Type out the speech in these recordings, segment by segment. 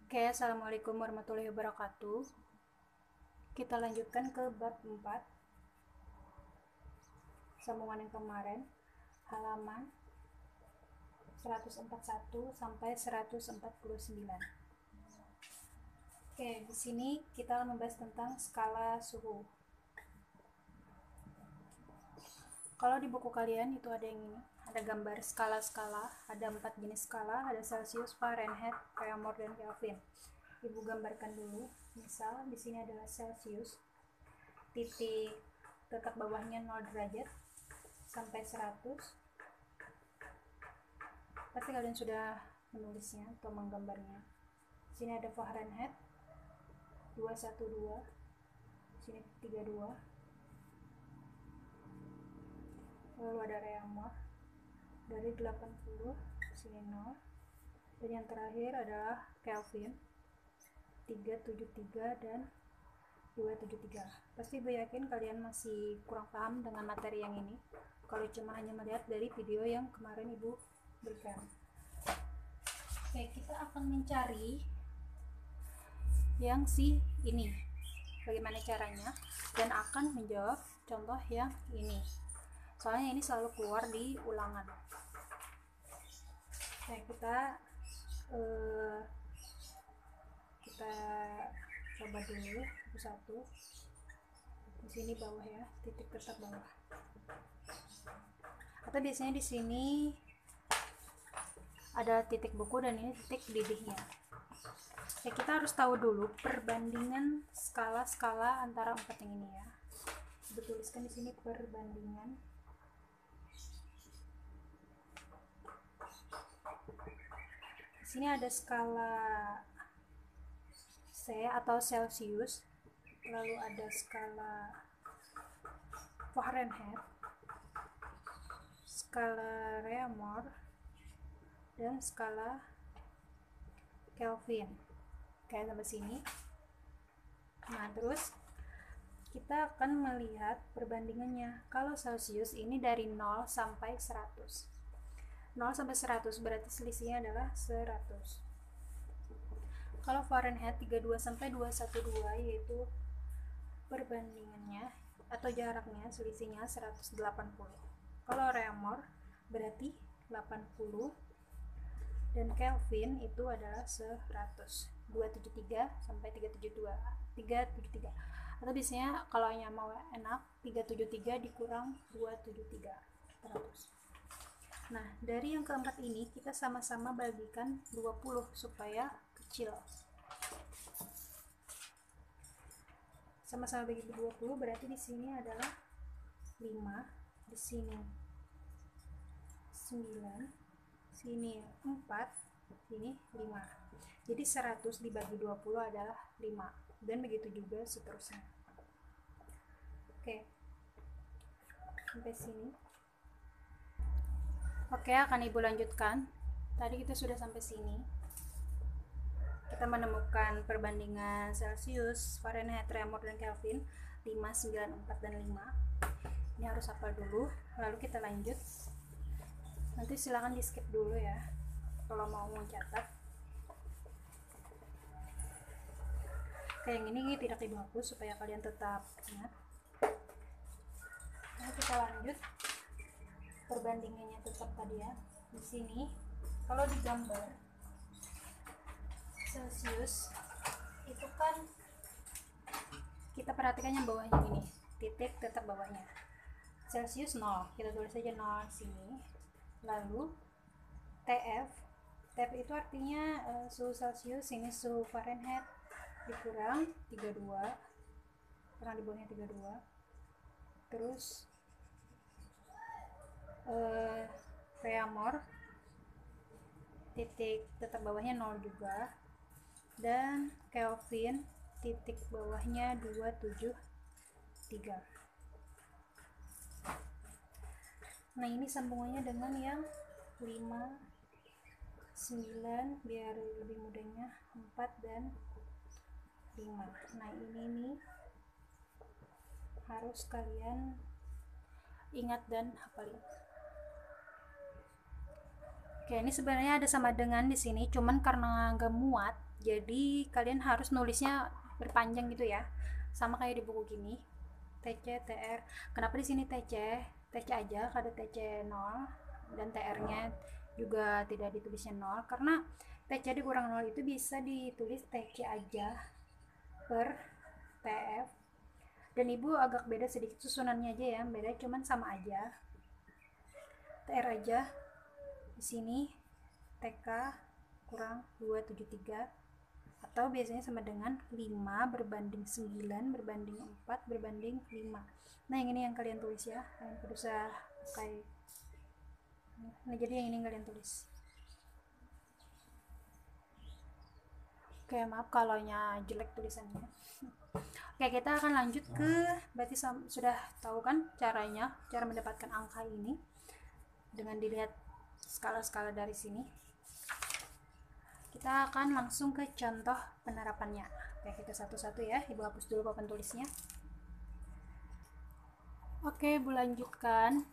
Oke, Assalamualaikum warahmatullahi wabarakatuh. Kita lanjutkan ke bab 4, sambungan yang kemarin, halaman 141 sampai 149. Oke, di sini kita membahas tentang skala suhu. Kalau di buku kalian itu ada yang ini, ada gambar skala-skala, ada 4 jenis skala, ada Celsius, Fahrenheit, Reaumur, dan Kelvin. Ibu gambarkan dulu. Misal di sini adalah Celsius, titik letak bawahnya 0 derajat sampai 100. Pasti kalian sudah menulisnya atau menggambarnya. Di sini ada Fahrenheit 212, sini 32. Lalu ada Reaumur dari 80, sini 0. Dan yang terakhir adalah Kelvin 373 dan 273. Pasti Ibu yakin kalian masih kurang paham dengan materi yang ini kalau cuma hanya melihat dari video yang kemarin Ibu berikan. Oke, kita akan mencari yang ini, bagaimana caranya, dan akan menjawab contoh yang ini, soalnya ini selalu keluar di ulangan. Oke, kita coba dulu satu. Di sini bawah ya, titik letak bawah. Atau biasanya di sini ada titik buku dan ini titik didihnya. Ya, kita harus tahu dulu perbandingan skala-skala antara 4 yang ini ya. Dituliskan di sini perbandingan. Di sini ada skala C atau Celsius, lalu ada skala Fahrenheit, skala Reaumur, dan skala Kelvin. Kayak sampai sini. Nah, terus kita akan melihat perbandingannya. Kalau Celsius ini dari 0 sampai 100. 0 sampai 100 berarti selisihnya adalah 100. Kalau Fahrenheit 32 sampai 212 yaitu perbandingannya atau jaraknya selisihnya 180. Kalau Reaumur berarti 80 dan Kelvin itu adalah 100. 273 sampai 373. Atau biasanya kalau yang mau enak 373 dikurang 273, 100. Nah, dari yang keempat ini kita sama-sama bagikan 20 supaya kecil. Sama-sama bagi 20 berarti di sini adalah 5, di sini 9, sini 4, sini 5. Jadi 100 dibagi 20 adalah 5, dan begitu juga seterusnya. Oke, sampai sini. Oke, akan Ibu lanjutkan. Tadi kita sudah sampai sini. Kita menemukan perbandingan Celsius, Fahrenheit, Reaumur, dan Kelvin 5, 9, 4, dan 5. Ini harus hafal dulu, lalu kita lanjut. Nanti silakan di skip dulu ya kalau mau mencatat. Kayak ini tidak dihapus supaya kalian tetap ingat. Nah, kita lanjut. Perbandingannya tetap tadi ya. Di sini kalau digambar Celsius itu kan kita perhatikan yang bawahnya ini, titik tetap bawahnya. Celsius 0, kita tulis saja 0 sini. Lalu TF itu artinya suhu Celsius, ini suhu Fahrenheit dikurang 32, karena di bawahnya 32. Terus Reaumur titik tetap bawahnya 0 juga, dan Kelvin titik bawahnya 273. Nah, ini sambungannya dengan yang 5, 9, biar lebih mudahnya 4 dan 5. Nah, ini nih harus kalian ingat dan hafalin. Oke, ini sebenarnya ada sama dengan di sini, cuman karena nggak muat Jadi kalian harus nulisnya berpanjang gitu ya, sama kayak di buku gini. TC, TR. Kenapa di sini TC? TC aja, ada TC 0 dan TR-nya juga tidak ditulisnya 0 karena TC dikurang 0 itu bisa ditulis TC aja per TF. Dan ibu agak beda sedikit susunannya aja ya, beda cuman sama aja. TR aja di sini TK kurang 273 atau biasanya sama dengan 5 berbanding 9 berbanding 4 berbanding 5. Nah yang ini yang kalian tulis ya, kalian berusaha kayak nah jadi yang ini kalian tulis. Oke, maaf kalau jelek tulisannya. Oke, kita akan lanjut ke, berarti sudah tahu kan caranya, cara mendapatkan angka ini dengan dilihat skala-skala dari sini. Kita akan langsung ke contoh penerapannya. Oke, kita satu-satu ya, ibu hapus dulu papan tulisnya. Oke, ibu lanjutkan.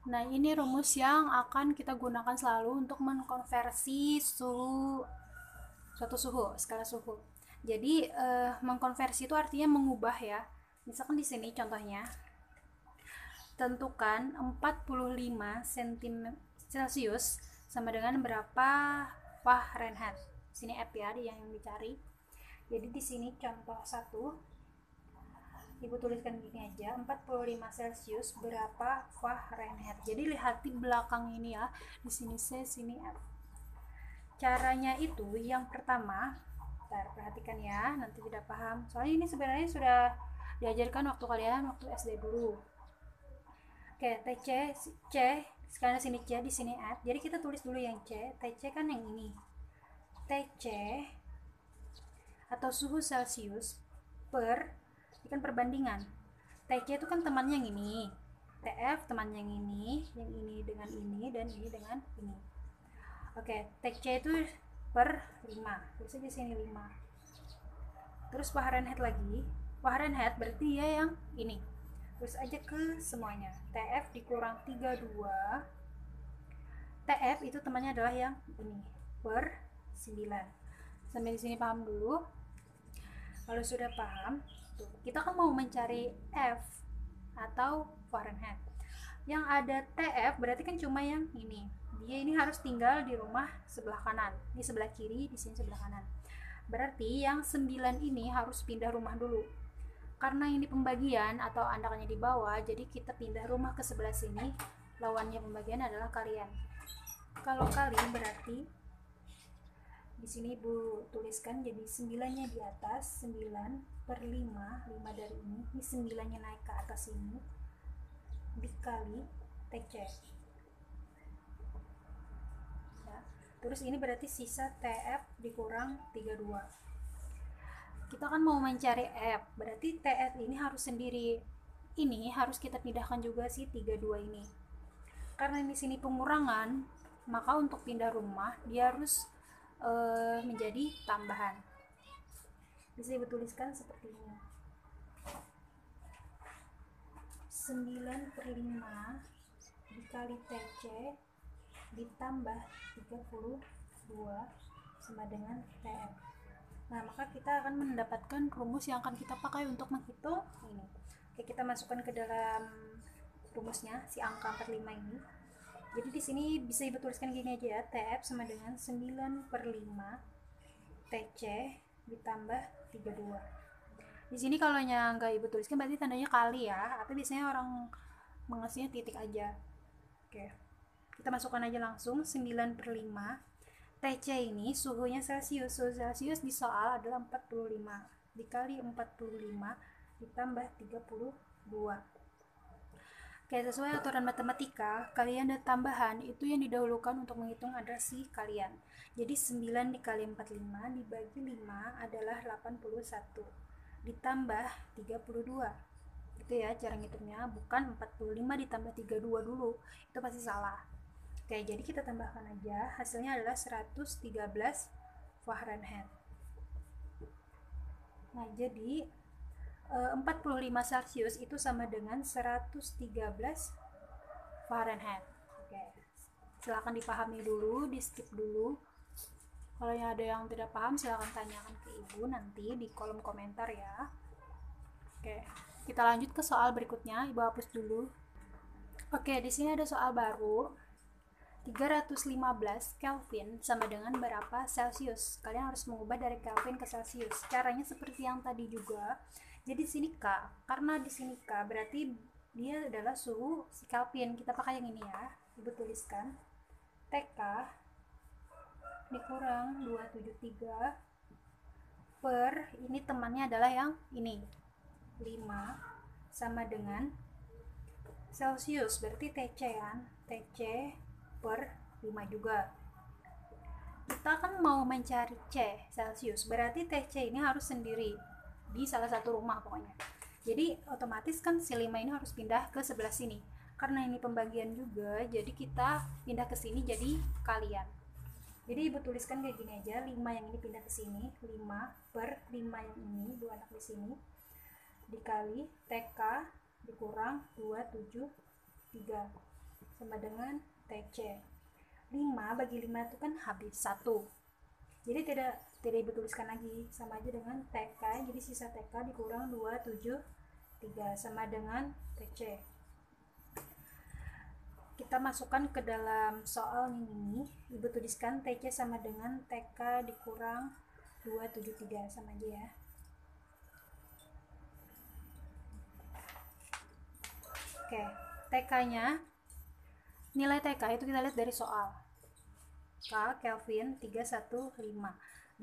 Nah, ini rumus yang akan kita gunakan selalu untuk mengkonversi suatu suhu, skala suhu. Jadi mengkonversi itu artinya mengubah ya. Misalkan di sini contohnya, tentukan 45 cm Celcius sama dengan berapa Fahrenheit. Sini F ya yang dicari. Jadi di sini contoh 1, ibu tuliskan gini aja, 45 Celcius berapa Fahrenheit. Jadi lihat di belakang ini ya, di sini C, sini F. Caranya itu yang pertama, perhatikan ya, nanti tidak paham. Soalnya ini sebenarnya sudah diajarkan waktu kalian waktu SD dulu. Oke, TC, C, sekarang sini C, di sini F. Jadi kita tulis dulu yang C, TC kan yang ini. TC atau suhu Celcius per, ini kan perbandingan. TC itu kan temannya yang ini. TF temannya yang ini dengan ini, dan ini dengan ini. Oke, TC itu per 5. Tulis aja sini 5. Terus Fahrenheit lagi. Fahrenheit berarti ya yang ini. Terus aja ke semuanya. TF dikurang 32. TF itu temannya adalah yang ini per 9. Sampai di sini paham dulu. Kalau sudah paham, tuh, kita kan mau mencari F atau Fahrenheit. Yang ada TF berarti kan cuma yang ini. Dia ini harus tinggal di rumah sebelah kanan. Ini sebelah kiri, di sini sebelah kanan. Berarti yang 9 ini harus pindah rumah dulu. Karena ini pembagian atau andakannya di bawah, jadi kita pindah rumah ke sebelah sini. Lawannya pembagian adalah kalian. Kalau kali berarti di sini ibu tuliskan jadi 9-nya di atas, 9 per 5, 5 dari ini 9-nya naik ke atas ini, dikali TC ya. Terus ini berarti sisa TF dikurang 32. Kita kan mau mencari F, berarti TF ini harus sendiri, ini harus kita pindahkan juga si 32 ini. Karena di sini pengurangan, maka untuk pindah rumah dia harus menjadi tambahan. Bisa ibu tuliskan seperti ini, 9 per 5 dikali TC ditambah 32 sama dengan TF. Nah, maka kita akan mendapatkan rumus yang akan kita pakai untuk menghitung ini. Oke, kita masukkan ke dalam rumusnya si angka 45 ini. Jadi di sini bisa ibu tuliskan gini aja ya, TF sama dengan 9 per 5 TC ditambah 32. Di sini kalau nggak ibu tuliskan berarti tandanya kali ya, atau biasanya orang mengasihnya titik aja. Oke, kita masukkan aja langsung 9 per 5 TC ini suhunya Celcius. Suhu Celcius di soal adalah 45 dikali 45 ditambah 32. Oke, sesuai aturan matematika, kalian dan tambahan itu yang didahulukan untuk menghitung adalah si kalian. Jadi 9 dikali 45 dibagi 5 adalah 81 ditambah 32. Itu ya cara ngitungnya, bukan 45 ditambah 32 dulu. Itu pasti salah. Oke, jadi kita tambahkan aja, hasilnya adalah 113 Fahrenheit. Nah, jadi 45 Celcius itu sama dengan 113 Fahrenheit. Oke, silahkan dipahami dulu, di skip dulu. Kalau ada yang tidak paham silahkan tanyakan ke ibu nanti di kolom komentar ya. Oke, kita lanjut ke soal berikutnya. Ibu hapus dulu. Oke, di sini ada soal baru. 315 Kelvin sama dengan berapa Celsius? Kalian harus mengubah dari Kelvin ke Celsius. Caranya seperti yang tadi juga. Jadi di sini K, karena di sini K berarti dia adalah suhu Kelvin. Kita pakai yang ini ya. Ibu tuliskan TK dikurang 273 per, ini temannya adalah yang ini 5 sama dengan Celsius, berarti TC kan, TC per 5 juga. Kita kan mau mencari C Celsius, berarti TC ini harus sendiri di salah satu rumah pokoknya. Jadi otomatis kan si 5 ini harus pindah ke sebelah sini. Karena ini pembagian juga, jadi kita pindah ke sini jadi kalian. Jadi ibu tuliskan kayak gini aja, 5 yang ini pindah ke sini, 5 per 5 yang ini, 2 anak di sini, dikali TK dikurang 273 sama dengan TC. 5 bagi 5 itu kan habis 1. Jadi tidak ibu tuliskan lagi, sama aja dengan TK, jadi sisa TK dikurang 273 sama dengan TC. Kita masukkan ke dalam soal ini, ibu tuliskan TC sama dengan TK dikurang 273 sama aja ya. Oke, TK-nya, nilai TK itu kita lihat dari soal. K Kelvin 315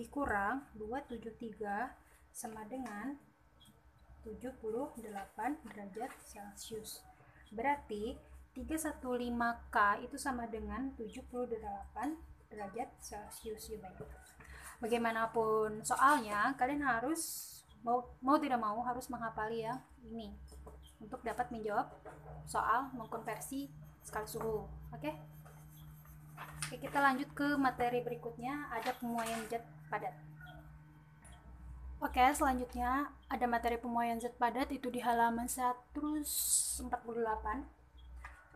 dikurang 273 sama dengan 78 derajat Celcius. Berarti 315K itu sama dengan 78 derajat Celcius ya baik. Bagaimanapun soalnya, kalian harus mau tidak mau harus menghafali yang ini untuk dapat menjawab soal mengkonversi skala suhu. Oke, kita lanjut ke materi berikutnya, ada pemuaian zat padat. Oke, selanjutnya ada materi pemuaian zat padat, itu di halaman 148.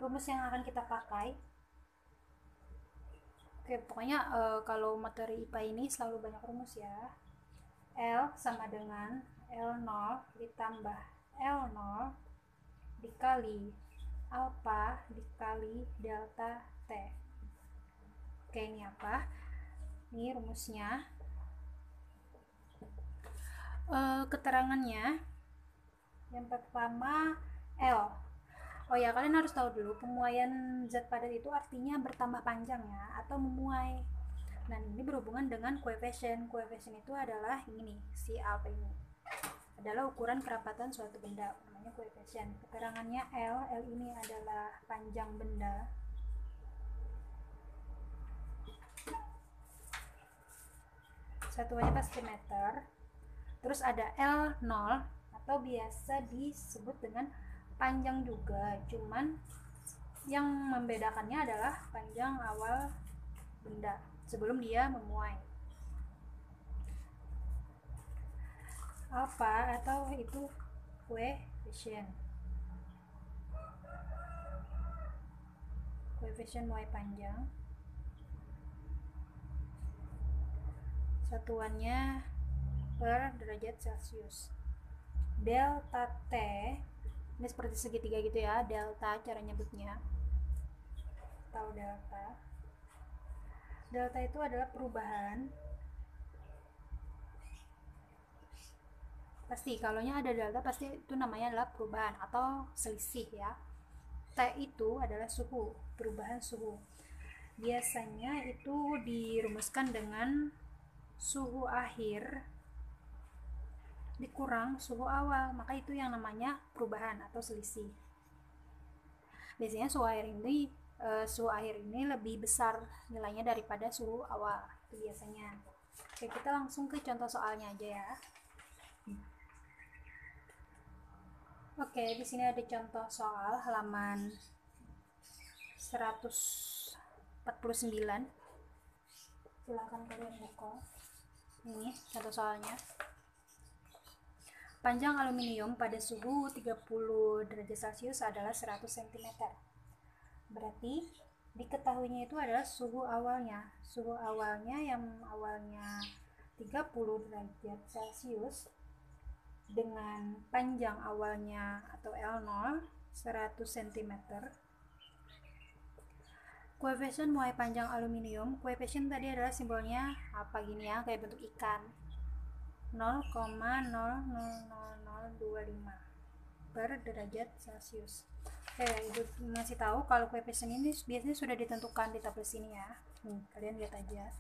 Rumus yang akan kita pakai. Oke, pokoknya kalau materi IPA ini selalu banyak rumus ya. L sama dengan L0 ditambah L0 dikali alpha dikali delta T. Oke, ini apa? Ini rumusnya. Keterangannya yang pertama L. Oh ya, kalian harus tahu dulu pemuaian zat padat itu artinya bertambah panjang ya, atau memuai. Nah, ini berhubungan dengan koefisien. Koefisien itu adalah ini, si alpha ini adalah ukuran kerapatan suatu benda, namanya koefisien. Keterangannya L. L ini adalah panjang benda. Satuannya pasti meter. Terus ada L0 atau biasa disebut dengan panjang juga, cuman yang membedakannya adalah panjang awal benda sebelum dia memuai. Alpha atau itu koefisien muai panjang. Satuannya per derajat Celcius. Delta T ini seperti segitiga gitu ya, delta cara nyebutnya. Tahu delta? Delta itu adalah perubahan. Pasti kalaunya ada delta pasti itu namanya adalah perubahan atau selisih ya. T itu adalah suhu, perubahan suhu. Biasanya itu dirumuskan dengan suhu akhir dikurang suhu awal, maka itu yang namanya perubahan atau selisih. Biasanya suhu akhir ini lebih besar nilainya daripada suhu awal, itu biasanya. Oke, kita langsung ke contoh soalnya aja ya. Oke, di sini ada contoh soal halaman 149. Silakan kalian buka. Ini contoh soalnya. Panjang aluminium pada suhu 30 derajat Celcius adalah 100 cm. Berarti diketahuinya itu adalah suhu awalnya. Suhu awalnya yang awalnya 30 derajat Celcius dengan panjang awalnya atau L0 100 cm. Koefisien muai panjang aluminium, koefisien tadi adalah simbolnya apa gini ya, kayak bentuk ikan. 0,00025 per derajat Celcius. Ibu masih tahu kalau koefisien ini biasanya sudah ditentukan di tabel sini ya. Kalian lihat aja.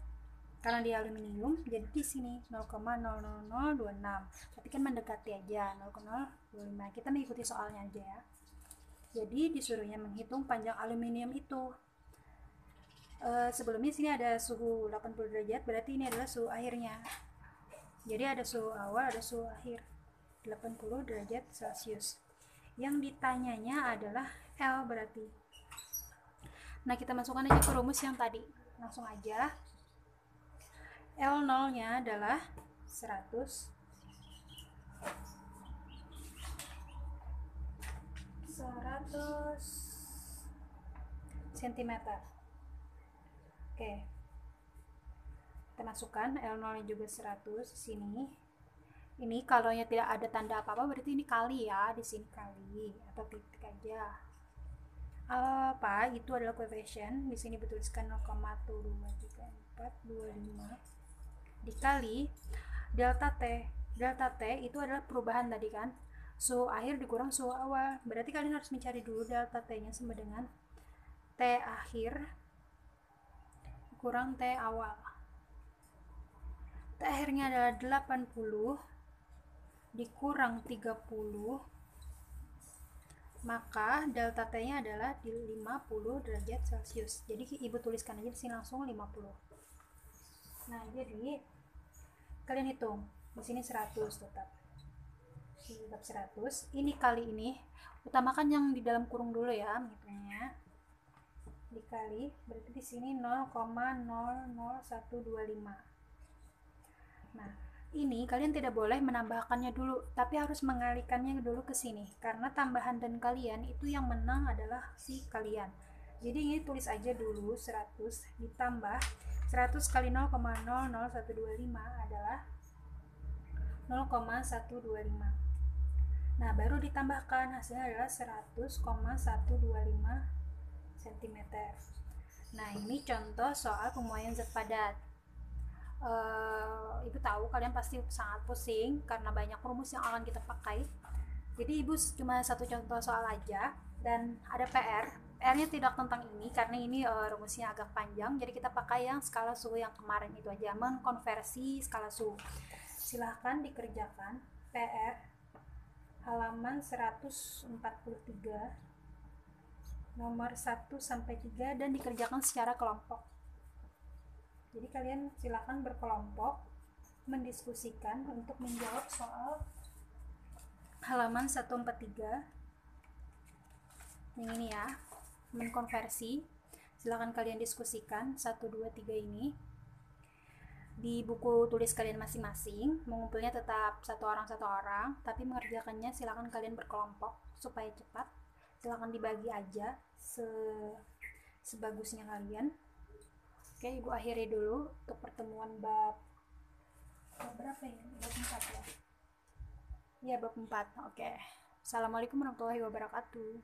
Karena di aluminium, jadi di sini 0,00026. Tapi kan mendekati aja 0,025. Kita mengikuti soalnya aja ya. Jadi disuruhnya menghitung panjang aluminium itu. Sebelumnya sini ada suhu 80 derajat, berarti ini adalah suhu akhirnya. Jadi ada suhu awal, ada suhu akhir 80 derajat Celcius. Yang ditanyanya adalah L berarti. Nah, kita masukkan aja ke rumus yang tadi. Langsung aja. L0 nya adalah 100 cm. Oke. Kita masukkan L0 nya juga 100 di sini. Ini kalau tidak ada tanda apa-apa berarti ini kali ya, di sini kali atau titik aja. Apa itu adalah koefisien, di sini dituliskan 0,233425 dikali delta T. Delta T itu adalah perubahan tadi kan, suhu akhir dikurang suhu awal, berarti kalian harus mencari dulu delta T nya sama dengan T akhir kurang T awal. T akhirnya adalah 80 dikurang 30, maka delta T nya adalah di 50 derajat Celcius. Jadi ibu tuliskan aja di sini langsung 50. Nah, jadi kalian hitung di sini 100 tetap 100. Ini kali ini utamakan yang di dalam kurung dulu ya, menghitungnya dikali, berarti di sini 0,00125. Nah, ini kalian tidak boleh menambahkannya dulu, tapi harus mengalihkannya dulu ke sini, karena tambahan dan kalian itu yang menang adalah si kalian. Jadi ini tulis aja dulu 100 ditambah 100 kali 0,00125 adalah 0,125. Nah, baru ditambahkan hasilnya adalah 100,125 cm. Nah, ini contoh soal pemuaian zat padat. Ibu tahu kalian pasti sangat pusing karena banyak rumus yang akan kita pakai. Jadi ibu cuma satu contoh soal aja, dan ada PR-nya tidak tentang ini karena ini rumusnya agak panjang, jadi kita pakai yang skala suhu yang kemarin itu aja, mengkonversi skala suhu. Silahkan dikerjakan PR halaman 143 nomor 1 sampai 3 dan dikerjakan secara kelompok. Jadi kalian silakan berkelompok mendiskusikan untuk menjawab soal halaman 143 yang ini ya, mengkonversi. Silakan kalian diskusikan 1, 2, 3 ini di buku tulis kalian masing-masing. Mengumpulnya tetap satu orang, tapi mengerjakannya silakan kalian berkelompok supaya cepat. Silakan dibagi aja sebagusnya kalian. Oke, ibu akhiri dulu untuk pertemuan bab berapa ya? Bab 4 ya? Iya, bab 4. Oke. Assalamualaikum warahmatullahi wabarakatuh.